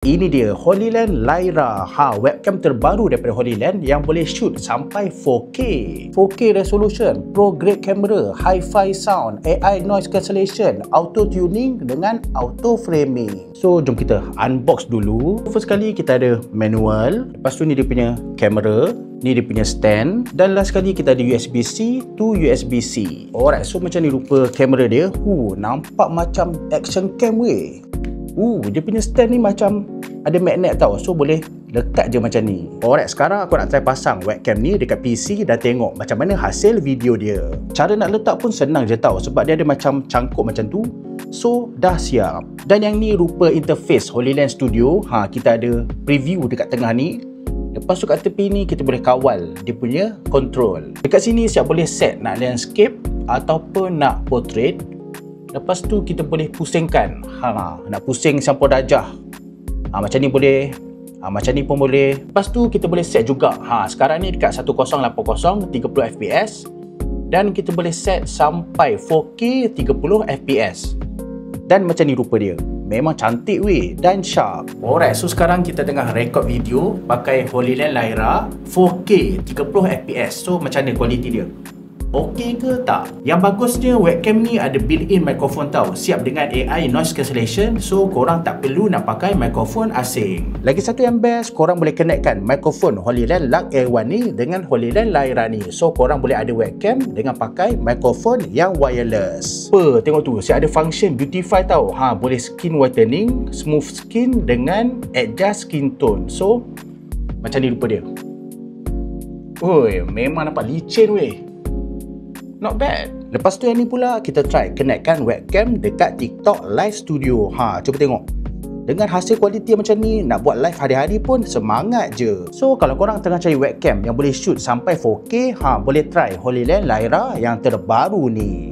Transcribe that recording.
Ini dia HoloLens Lyra. Webcam terbaru daripada HoloLens yang boleh shoot sampai 4K. 4K resolution, pro grade camera, hi-fi sound, AI noise cancellation, auto tuning dengan auto framing. So jom kita unbox dulu. First kali kita ada manual, lepas tu ni dia punya kamera, ni dia punya stand, dan last kali kita ada USB-C to USB-C. Alright, so macam ni rupa kamera dia. Nampak macam action cam weh. Dia punya stand ni macam ada magnet tau, so boleh lekat je macam ni. Alright, sekarang aku nak try pasang webcam ni dekat PC dan tengok macam mana hasil video dia. Cara nak letak pun senang je tau, sebab dia ada macam cangkuk macam tu. So dah siap. Dan yang ni rupa interface HoloLens Studio. Kita ada preview dekat tengah ni. Lepas tu kat tepi ni kita boleh kawal dia punya control. Dekat sini siap boleh set nak landscape ataupun nak portrait. Lepas tu kita boleh pusingkan. Nak pusing campur darjah. Macam ni boleh. Macam ni pun boleh. Lepas tu kita boleh set juga. Sekarang ni dekat 1080 30 fps. Dan kita boleh set sampai 4K 30 fps. Dan macam ni rupa dia. Memang cantik weh dan sharp. Alright, so sekarang kita tengah record video pakai HoloLens Lyra 4K 30 fps. So macam mana kualiti dia? Okey ke tak? Yang bagusnya webcam ni ada built-in microphone tau, siap dengan AI noise cancellation, so korang tak perlu nak pakai mikrofon asing. Lagi satu yang best, korang boleh connectkan mikrofon HoloLens Lux Air1 ni dengan HoloLens Lyra ni, so korang boleh ada webcam dengan pakai mikrofon yang wireless. Tengok tu, siap ada function beautify tau. Boleh skin whitening, smooth skin dengan adjust skin tone. So macam ni rupa dia. Memang nampak licin weh. Not bad. Lepas tu yang ni pula kita try connectkan webcam dekat TikTok Live Studio. Cuba tengok. Dengan hasil kualiti macam ni, nak buat live hari-hari pun semangat je. So kalau korang tengah cari webcam yang boleh shoot sampai 4K, boleh try HoloLens Lyra yang terbaru ni.